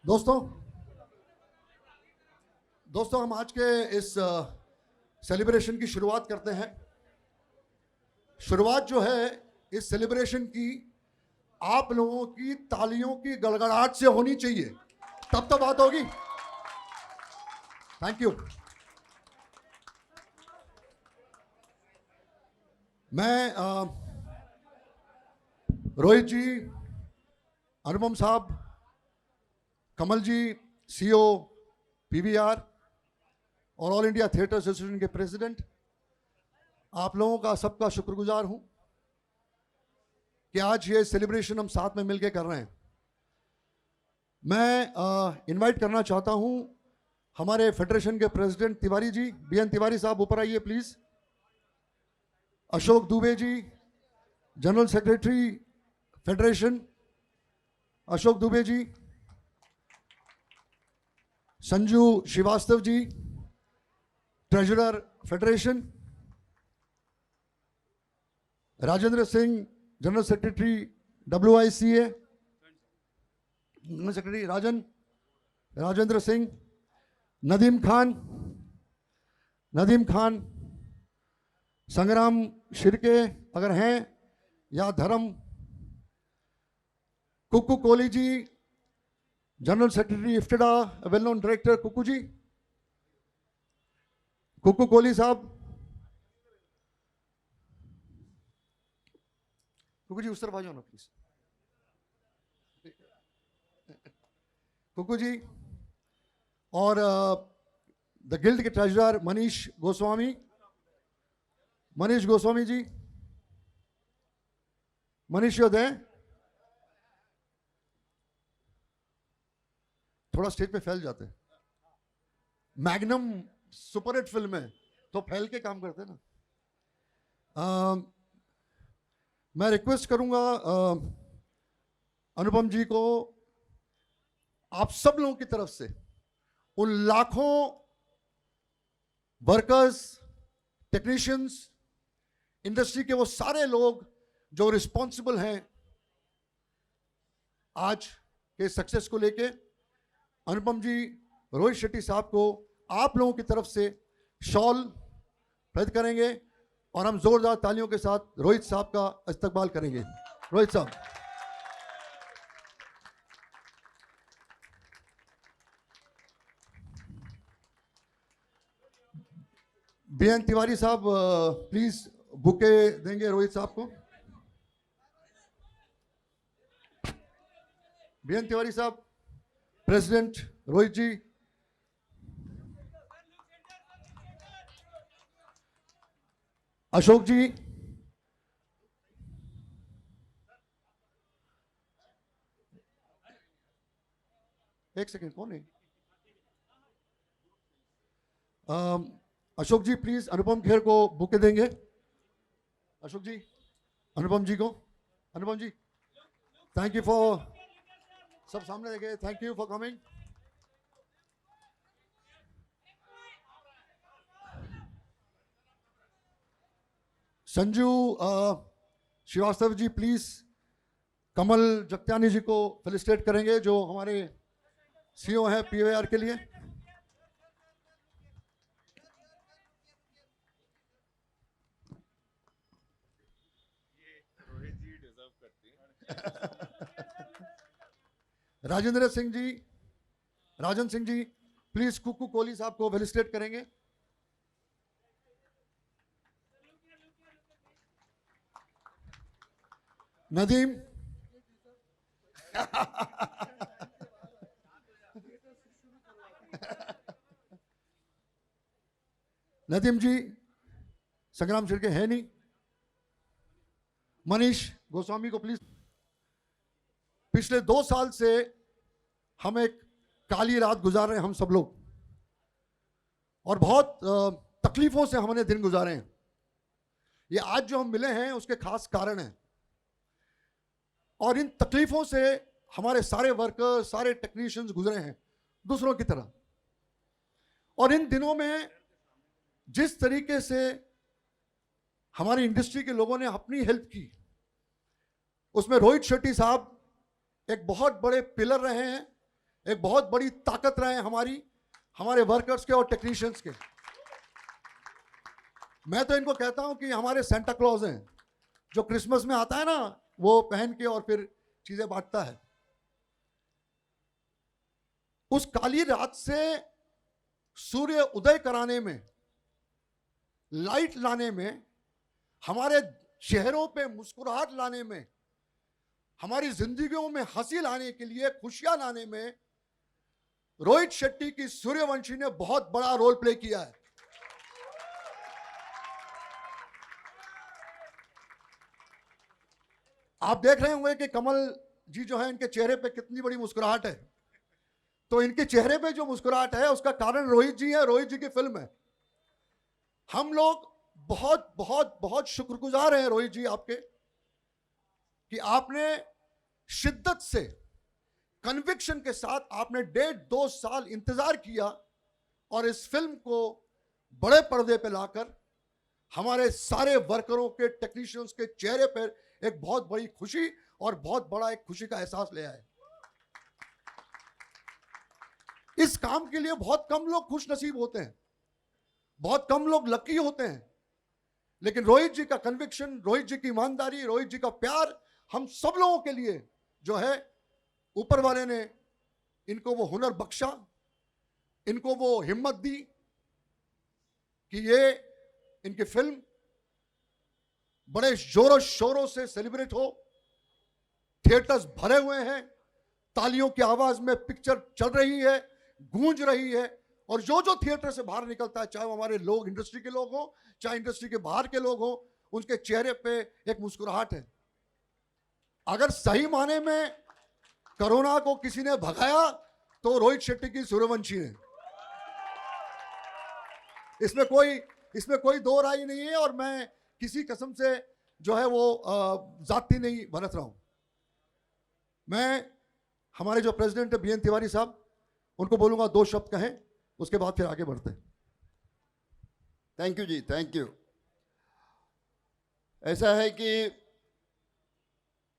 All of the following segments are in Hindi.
दोस्तों दोस्तों हम आज के इस सेलिब्रेशन की शुरुआत करते हैं। शुरुआत जो है इस सेलिब्रेशन की आप लोगों की तालियों की गड़गड़ाहट से होनी चाहिए, तब तो बात होगी। Thank you. मैं रोहित जी, अनुपम साहब, कमल जी, सीईओ पीवीआर और ऑल इंडिया थिएटर एसोसिएशन के प्रेसिडेंट, आप लोगों का सबका शुक्रगुजार हूं कि आज ये सेलिब्रेशन हम साथ में मिलकर कर रहे हैं। मैं इनवाइट करना चाहता हूं हमारे फेडरेशन के प्रेसिडेंट तिवारी जी, बीएन तिवारी साहब ऊपर आइए please. Ashok Dubey ji, general secretary federation, Ashok Dubey ji. Sanju Srivastava ji, treasurer federation. Rajendra Singh, general secretary WICA, general secretary Rajendra Singh. Nadeem Khan, Sangram Shirke अगर हैं, या धर्म। Kukku Kohli ji, general secretary IFTDA, well known director Kukku ji, Kukku Kohli साहब। कुक्कू जी उस तरफ आ जाओ ना प्लीज। कुक्कू जी और द गिल्ड के ट्रेजरर मनीष गोस्वामी जी। मनीष योद है, थोड़ा स्टेज पे फैल जाते हैं। मैग्नम सुपरहिट फिल्म है तो फैल के काम करते हैं ना। मैं रिक्वेस्ट करूंगा अनुपम जी को, आप सब लोगों की तरफ से उन लाखों वर्कर्स, टेक्नीशियंस, इंडस्ट्री के वो सारे लोग जो रिस्पॉन्सिबल हैं आज के सक्सेस को लेके, अनुपम जी, रोहित शेट्टी साहब को आप लोगों की तरफ से शॉल प्रदान करेंगे और हम जोरदार तालियों के साथ रोहित साहब का इस्तकबाल करेंगे। रोहित साहब। बीएन तिवारी साहब प्लीज बुके देंगे रोहित साहब को। बीएन तिवारी साहब, प्रेसिडेंट रोहित जी। अशोक जी, एक सेकेंड, कौन है? अशोक जी प्लीज अनुपम खेर को बुके देंगे। अशोक जी, अनुपम जी को। Anupam ji, thank you for, सब सामने देखे, thank you for coming. Sanju Srivastava ji please Kamal Jagtiani ji को फेलिसिटेट करेंगे जो हमारे सीईओ हैं पीवीआर के लिए। राजन सिंह जी प्लीज कुक्कू कोहली साहब को फेलिसिटेट करेंगे। नदीम नदीम जी, संग्राम शिर्के है नहीं। मनीष गोस्वामी को प्लीज। पिछले 2 साल से हम एक काली रात गुजार रहे हैं हम सब लोग, और बहुत तकलीफों से हमने दिन गुजारे हैं। ये आज जो हम मिले हैं उसके खास कारण हैं, और इन तकलीफों से हमारे सारे वर्कर्स, सारे टेक्नीशियंस गुजरे हैं दूसरों की तरह। और इन दिनों में जिस तरीके से हमारी इंडस्ट्री के लोगों ने अपनी हेल्प की, उसमें रोहित शेट्टी साहब एक बहुत बड़े पिलर रहे हैं एक बहुत बड़ी ताकत रहे हैं हमारे वर्कर्स के और टेक्नीशियंस के। मैं तो इनको कहता हूं कि हमारे सेंटा क्लॉज हैं, जो क्रिसमस में आता है ना, वो पहन के और फिर चीजें बांटता है। उस काली रात से सूर्य उदय कराने में, लाइट लाने में, हमारे चेहरों पे मुस्कुराहट लाने में, हमारी जिंदगियों में हंसी लाने के लिए, खुशियां लाने में रोहित शेट्टी की सूर्यवंशी ने बहुत बड़ा रोल प्ले किया है। आप देख रहे होंगे कि कमल जी जो है, इनके चेहरे पे कितनी बड़ी मुस्कुराहट है। तो इनके चेहरे पे जो मुस्कुराहट है उसका कारण रोहित जी है, रोहित जी की फिल्म है। हम लोग बहुत बहुत बहुत शुक्रगुजार हैं रोहित जी आपके, कि आपने शिद्दत से, कन्विक्शन के साथ आपने 1.5-2 साल इंतजार किया और इस फिल्म को बड़े पर्दे पे लाकर हमारे सारे वर्करों के, टेक्नीशियंस के चेहरे पर एक बहुत बड़ी खुशी और बहुत बड़ा एक खुशी का एहसास ले आए। इस काम के लिए बहुत कम लोग खुश नसीब होते हैं, बहुत कम लोग लकी होते हैं, लेकिन रोहित जी का कन्विक्शन, रोहित जी की ईमानदारी, रोहित जी का प्यार हम सब लोगों के लिए जो है, ऊपर वाले ने इनको वो हुनर बख्शा, इनको वो हिम्मत दी कि ये इनकी फिल्म बड़े जोरों शोरों से सेलिब्रेट हो। थिएटर्स भरे हुए हैं, तालियों की आवाज में पिक्चर चल रही है, गूंज रही है, और जो जो थिएटर से बाहर निकलता है, चाहे वो हमारे लोग, इंडस्ट्री के लोग हो, चाहे इंडस्ट्री के बाहर के लोग हो, उनके चेहरे पे एक मुस्कुराहट है। अगर सही माने में कोरोना को किसी ने भगाया तो रोहित शेट्टी की सूर्यवंशी ने। इसमें कोई दो राय नहीं है, और मैं किसी कसम से जो है वो जाति नहीं बरत रहा हूं। मैं हमारे जो प्रेसिडेंट है बीएन तिवारी साहब, उनको बोलूंगा 2 शब्द कहें, उसके बाद फिर आगे बढ़ते हैं। Thank you ji, thank you. ऐसा है कि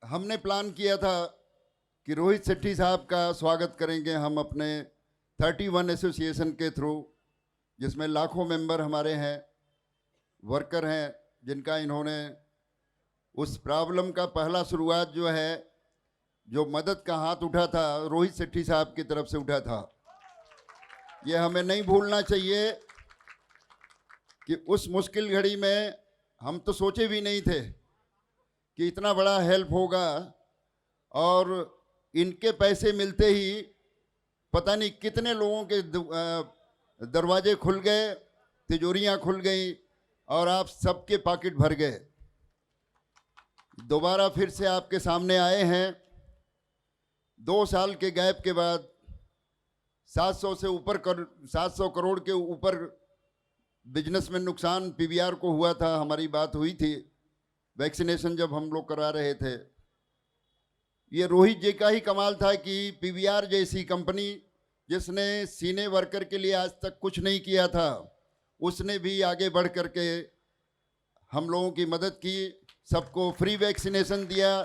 हमने प्लान किया था कि रोहित शेट्टी साहब का स्वागत करेंगे हम अपने 31 एसोसिएशन के थ्रू, जिसमें लाखों मेंबर हमारे हैं, वर्कर हैं, जिनका इन्होंने उस प्रॉब्लम का पहला शुरुआत जो है, जो मदद का हाथ उठा था, रोहित शेट्टी साहब की तरफ से उठा था। ये हमें नहीं भूलना चाहिए कि उस मुश्किल घड़ी में हम तो सोचे भी नहीं थे कि इतना बड़ा हेल्प होगा, और इनके पैसे मिलते ही पता नहीं कितने लोगों के दरवाजे खुल गए, तिजोरियां खुल गई, और आप सबके पॉकेट भर गए। दोबारा फिर से आपके सामने आए हैं 2 साल के गैप के बाद। 700 करोड़ के ऊपर बिजनेस में नुकसान पीवीआर को हुआ था। हमारी बात हुई थी वैक्सीनेशन जब हम लोग करा रहे थे। ये रोहित जी का ही कमाल था कि पीवीआर जैसी कंपनी, जिसने सीने वर्कर के लिए आज तक कुछ नहीं किया था, उसने भी आगे बढ़ करके हम लोगों की मदद की, सबको फ्री वैक्सीनेशन दिया,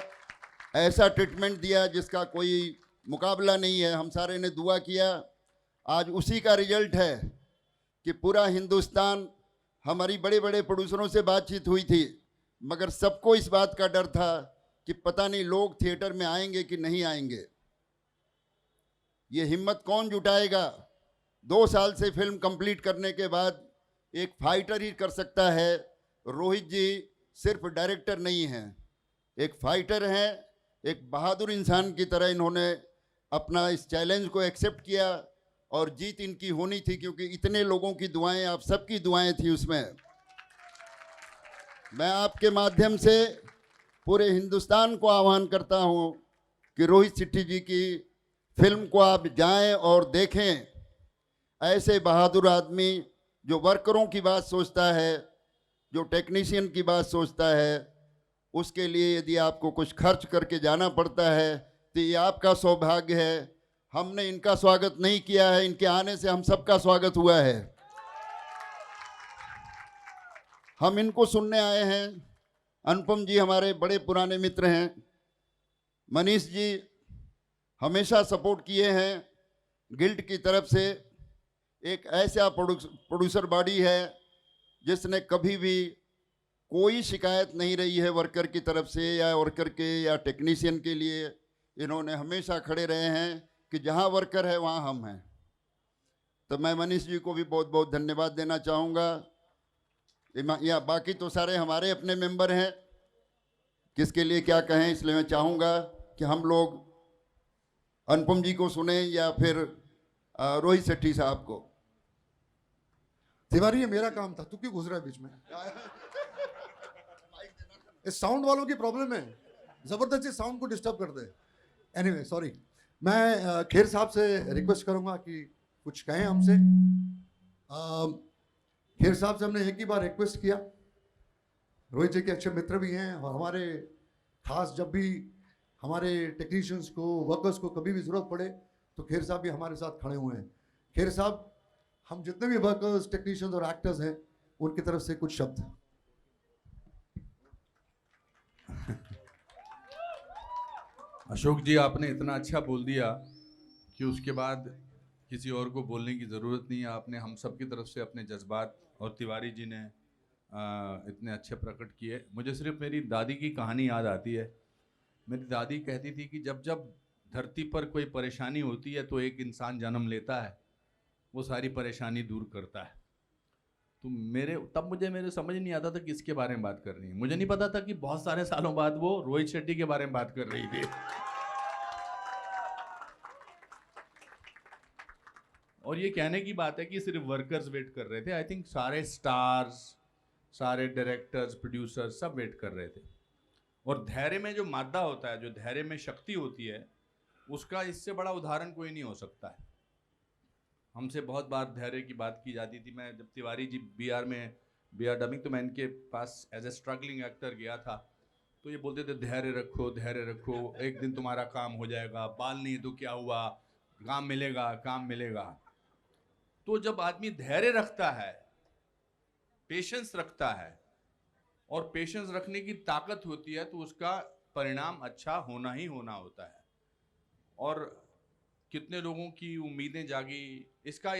ऐसा ट्रीटमेंट दिया जिसका कोई मुकाबला नहीं है। हम सारे ने दुआ किया। आज उसी का रिजल्ट है कि पूरा हिंदुस्तान, हमारी बड़े बड़े प्रोड्यूसरों से बातचीत हुई थी, मगर सबको इस बात का डर था कि पता नहीं लोग थिएटर में आएंगे कि नहीं आएंगे। ये हिम्मत कौन जुटाएगा? 2 साल से फिल्म कंप्लीट करने के बाद एक फाइटर ही कर सकता है। रोहित जी सिर्फ डायरेक्टर नहीं हैं, एक फाइटर हैं। एक बहादुर इंसान की तरह इन्होंने अपना इस चैलेंज को एक्सेप्ट किया, और जीत इनकी होनी थी, क्योंकि इतने लोगों की दुआएं, आप सबकी दुआएं थी उसमें। मैं आपके माध्यम से पूरे हिंदुस्तान को आह्वान करता हूं कि रोहित शेट्टी जी की फिल्म को आप जाएं और देखें। ऐसे बहादुर आदमी जो वर्करों की बात सोचता है, जो टेक्नीशियन की बात सोचता है, उसके लिए यदि आपको कुछ खर्च करके जाना पड़ता है तो ये आपका सौभाग्य है। हमने इनका स्वागत नहीं किया है, इनके आने से हम सबका स्वागत हुआ है। हम इनको सुनने आए हैं। अनुपम जी हमारे बड़े पुराने मित्र हैं, मनीष जी हमेशा सपोर्ट किए हैं, गिल्ड की तरफ से एक ऐसा प्रोड्यूसर बॉडी है जिसने कभी भी कोई शिकायत नहीं रही है वर्कर की तरफ से या वर्कर के या टेक्नीशियन के लिए। इन्होंने हमेशा खड़े रहे हैं कि जहां वर्कर है वहां हम हैं। तो मैं मनीष जी को भी बहुत बहुत धन्यवाद देना चाहूँगा। या बाकी तो सारे हमारे अपने मेंबर हैं, किसके लिए क्या कहें, इसलिए मैं चाहूँगा कि हम लोग अनुपम जी को सुने या फिर रोहित सेठी साहब को। तिवारी ये मेरा काम था, तू क्यों घुस रहा है बीच में? इस साउंड वालों की प्रॉब्लम है, जबरदस्ती साउंड को डिस्टर्ब कर दे। एनीवे सॉरी, मैं खेर साहब से रिक्वेस्ट करूंगा कि कुछ कहें हमसे। खेर साहब से हमने एक ही बार रिक्वेस्ट किया, रोहित जी के अच्छे मित्र भी हैं और हमारे खास जब भी हमारे टेक्नीशियंस को, वर्कर्स को कभी भी ज़रूरत पड़े तो खेर साहब भी हमारे साथ खड़े हुए हैं। खेर साहब, हम जितने भी वर्कर्स, टेक्नीशियंस और एक्टर्स हैं उनकी तरफ से कुछ शब्द। अशोक जी, आपने इतना अच्छा बोल दिया कि उसके बाद किसी और को बोलने की ज़रूरत नहीं है। आपने हम सब की तरफ से अपने जज्बात, और तिवारी जी ने इतने अच्छे प्रकट किए। मुझे सिर्फ मेरी दादी की कहानी याद आती है। मेरी दादी कहती थी कि जब जब धरती पर कोई परेशानी होती है तो एक इंसान जन्म लेता है, वो सारी परेशानी दूर करता है। तो मुझे समझ नहीं आता था कि किसके बारे में बात कर रही है। मुझे नहीं पता था कि बहुत सारे सालों बाद वो रोहित शेट्टी के बारे में बात कर रही थी। और ये कहने की बात है कि सिर्फ वर्कर्स वेट कर रहे थे। आई थिंक सारे स्टार्स, सारे डायरेक्टर्स, प्रोड्यूसर्स सब वेट कर रहे थे। और धैर्य में जो मादा होता है, जो धैर्य में शक्ति होती है, उसका इससे बड़ा उदाहरण कोई नहीं हो सकता है। हमसे बहुत बार धैर्य की बात की जाती थी। मैं जब Tiwari ji B R dubbing, तो मैं इनके पास एज ए स्ट्रगलिंग एक्टर गया था, तो ये बोलते थे धैर्य रखो, धैर्य रखो, एक दिन तुम्हारा काम हो जाएगा, बाल नहीं तो क्या हुआ, काम मिलेगा, काम मिलेगा। तो जब आदमी धैर्य रखता है, पेशेंस रखता है, और पेशेंस रखने की ताकत होती है, तो उसका परिणाम अच्छा होना ही होना होता है। और कितने लोगों की उम्मीदें जागी, इसका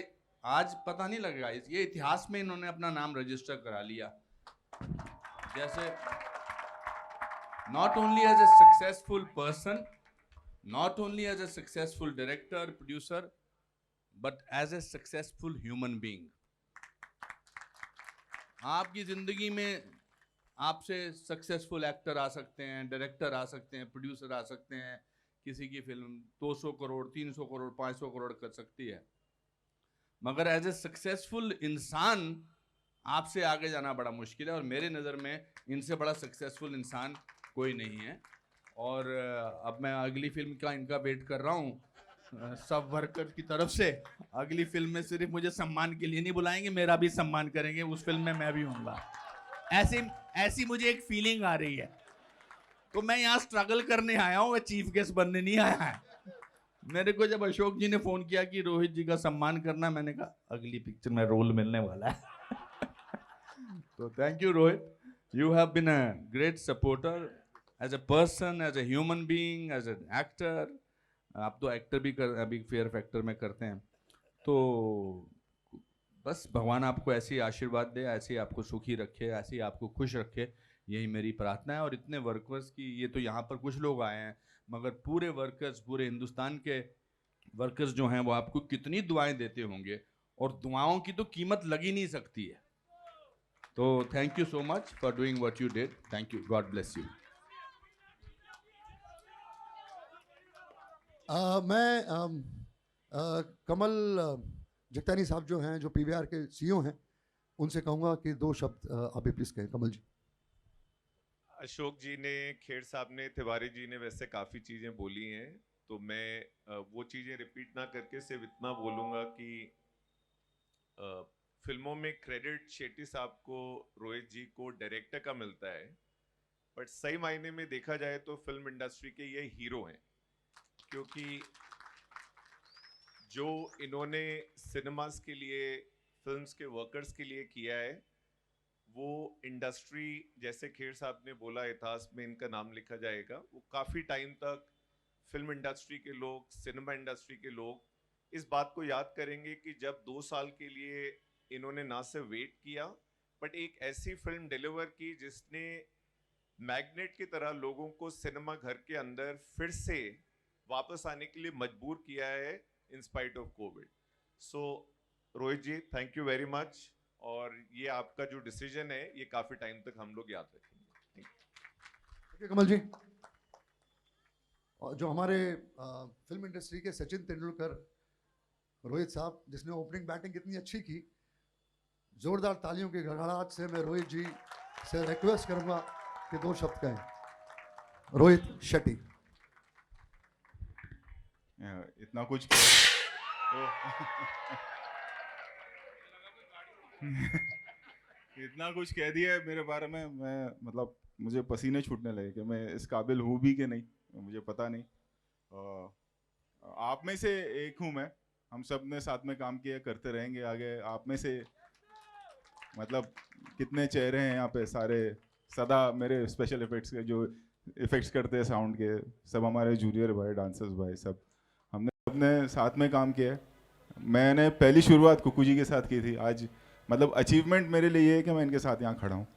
आज पता नहीं लगेगा। ये इतिहास में इन्होंने अपना नाम रजिस्टर करा लिया। जैसे not only as a successful person, not only as a successful director, producer, but as a successful human being. आपकी जिंदगी में आपसे सक्सेसफुल एक्टर आ सकते हैं, डायरेक्टर आ सकते हैं, प्रोड्यूसर आ सकते हैं। किसी की फिल्म 200 करोड़, 300 करोड़, 500 करोड़ कर सकती है, मगर एज ए सक्सेसफुल इंसान आपसे आगे जाना बड़ा मुश्किल है। और मेरे नज़र में इनसे बड़ा सक्सेसफुल इंसान कोई नहीं है। और अब मैं अगली फिल्म का इनका वेट कर रहा हूँ, सब वर्कर की तरफ से। अगली फिल्म में सिर्फ मुझे सम्मान के लिए नहीं बुलाएंगे, मेरा भी सम्मान करेंगे। उस फिल्म में मैं भी होऊंगा। ऐसी मुझे एक फीलिंग आ रही है। तो मैं यहाँ स्ट्रगल करने आया हूँ, चीफ गेस्ट बनने नहीं आया है। मेरे को जब अशोक जी ने फोन किया कि रोहित जी का सम्मान करना, मैंने कहा अगली पिक्चर में रोल मिलने वाला है। तो thank you Rohit, you have been a great supporter as a person, as a human being, as an actor. आप तो एक्टर भी अभी फेयर फैक्टर में करते हैं। तो बस भगवान आपको ऐसी आशीर्वाद दे, ऐसे आपको सुखी रखे, ऐसे आपको खुश रखे, यही मेरी प्रार्थना है। और इतने वर्कर्स की, ये तो यहाँ पर कुछ लोग आए हैं, मगर पूरे वर्कर्स, पूरे हिंदुस्तान के वर्कर्स जो हैं वो आपको कितनी दुआएं देते होंगे, और दुआओं की तो कीमत लगी नहीं सकती है। तो thank you so much for doing what you did. Thank you, God bless you. Kamal Jagtiani साहब जो हैं, जो पीवीआर के सीईओ हैं, उनसे कहूँगा कि दो शब्द अभी प्लीज कहें। कमल जी। अशोक जी ने, खेर साहब ने, तिवारी जी ने वैसे काफ़ी चीज़ें बोली हैं, तो मैं वो चीज़ें रिपीट ना करके सिर्फ इतना बोलूँगा कि फिल्मों में क्रेडिट शेट्टी साहब को, रोहित जी को डायरेक्टर का मिलता है, बट सही मायने में देखा जाए तो फिल्म इंडस्ट्री के ये हीरो हैं। क्योंकि जो इन्होंने सिनेमास के लिए, फिल्म्स के वर्कर्स के लिए किया है, वो इंडस्ट्री, जैसे खेर साहब ने बोला, इतिहास में इनका नाम लिखा जाएगा। वो काफ़ी टाइम तक फिल्म इंडस्ट्री के लोग, सिनेमा इंडस्ट्री के लोग इस बात को याद करेंगे कि जब 2 साल के लिए इन्होंने ना सिर्फ वेट किया बट एक ऐसी फिल्म डिलीवर की जिसने मैग्नेट की तरह लोगों को सिनेमा घर के अंदर फिर से वापस आने के लिए मजबूर किया है in spite of Covid. So Rohit ji, thank you very much, और ये आपका जो डिसीजन है ये काफी टाइम तक हम लोग याद रखेंगे। ओके कमल जी, और जो हमारे फिल्म इंडस्ट्री के सचिन तेंदुलकर रोहित साहब, जिसने ओपनिंग बैटिंग कितनी अच्छी की, जोरदार तालियों की गड़गड़ाहट से मैं रोहित जी से रिक्वेस्ट करूंगा कि 2 शब्द कहें। रोहित शेट्टी। इतना कुछ इतना कुछ कह दिया है मेरे बारे में, मैं मतलब मुझे पसीने छूटने लगे कि मैं इस काबिल हूँ भी कि नहीं, मुझे पता नहीं। आप में से एक हूँ मैं, हम सब ने साथ में काम किया, करते रहेंगे आगे। आप में से मतलब कितने चेहरे हैं यहाँ पे, सारे सदा मेरे स्पेशल इफेक्ट्स के जो इफेक्ट्स करते हैं साउंड के, सब हमारे जूनियर भाई, डांसर्स भाई, सब हमने सबने साथ में काम किया है। मैंने पहली शुरुआत कुकू जी के साथ की थी, आज मतलब अचीवमेंट मेरे लिए ये है कि मैं इनके साथ यहाँ खड़ा हूँ।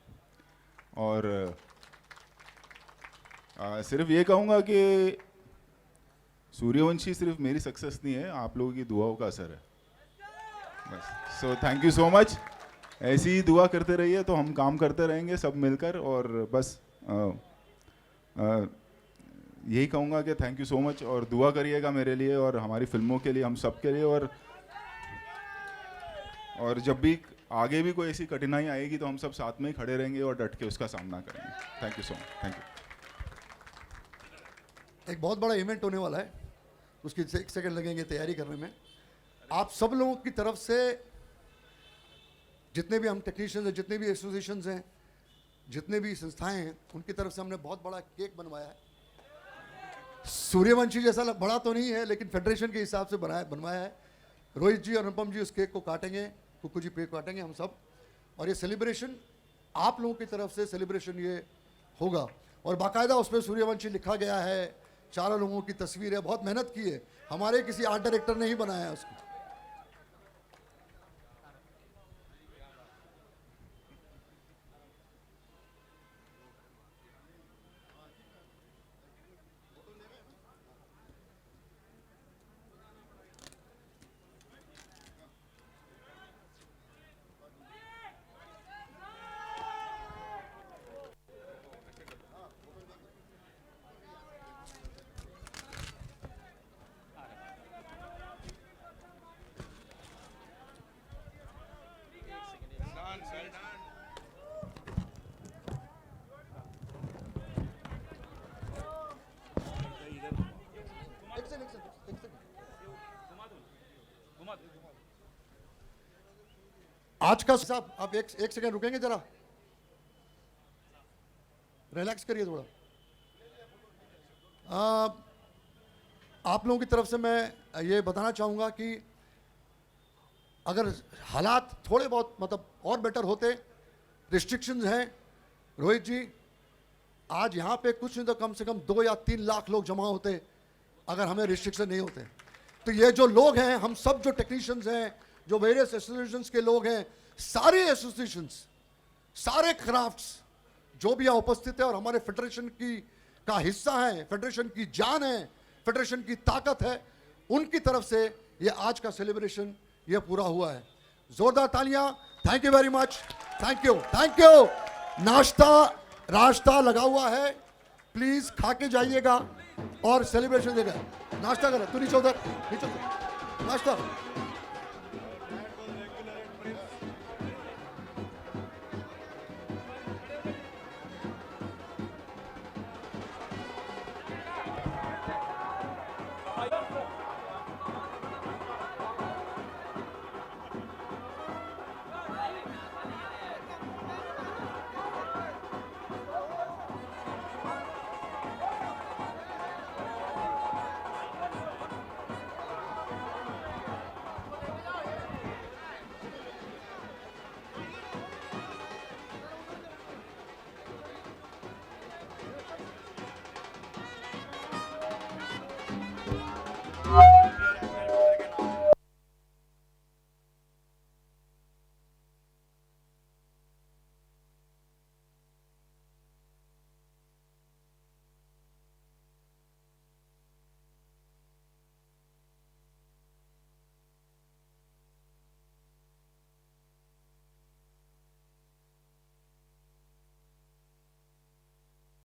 और सिर्फ ये कहूँगा कि सूर्यवंशी सिर्फ मेरी सक्सेस नहीं है, आप लोगों की दुआओं का असर है बस। So thank you so much, ऐसी ही दुआ करते रहिए तो हम काम करते रहेंगे सब मिलकर। और बस यही कहूँगा कि थैंक यू सो मच, और दुआ करिएगा मेरे लिए और हमारी फिल्मों के लिए, हम सब के लिए। और जब भी आगे भी कोई ऐसी कठिनाई आएगी तो हम सब साथ में ही खड़े रहेंगे और डट के उसका सामना करेंगे। Thank you so much, thank you. एक बहुत बड़ा इवेंट होने वाला है, उसकी 1 सेकंड लगेंगे तैयारी करने में। आप सब लोगों की तरफ से, जितने भी हम टेक्नीशियंस हैं, जितने भी एसोसिएशंस हैं, जितने भी संस्थाएं हैं, उनकी तरफ से हमने बहुत बड़ा केक बनवाया है। सूर्यवंशी जैसा बड़ा तो नहीं है, लेकिन फेडरेशन के हिसाब से बनवाया है। रोहित जी और अनुपम जी उस केक को काटेंगे, कुकू जी पे काटेंगे हम सब। और ये सेलिब्रेशन आप लोगों की तरफ से सेलिब्रेशन ये होगा, और बाकायदा उसमें सूर्यवंशी लिखा गया है, 4 लोगों की तस्वीर है, बहुत मेहनत की है, हमारे किसी आर्ट डायरेक्टर ने ही बनाया है उसको। आज का साहब, आप एक सेकंड रुकेंगे, जरा रिलैक्स करिए थोड़ा। आप लोगों की तरफ से मैं ये बताना चाहूँगा कि अगर हालात थोड़े बहुत मतलब और बेटर होते, रिस्ट्रिक्शंस हैं, रोहित जी आज यहाँ पे कुछ नहीं तो कम से कम 2 या 3 लाख लोग जमा होते अगर हमें रिस्ट्रिक्शन नहीं होते। तो ये जो लोग हैं, हम सब जो टेक्नीशियंस हैं, जो वेरियस एसोसिएशंस के लोग हैं, सारे एसोसिएशंस, सारे क्राफ्ट्स जो भी यहाँ उपस्थित है और हमारे फेडरेशन की का हिस्सा है, फेडरेशन की जान है, फेडरेशन की ताकत है, उनकी तरफ से ये आज का सेलिब्रेशन ये पूरा हुआ है। जोरदार तालियां। Thank you very much, thank you, thank you. नाश्ता लगा हुआ है, प्लीज खा के जाइएगा और सेलिब्रेशन देगा। नाश्ता करें, तू नीचे उधर, नाश्ता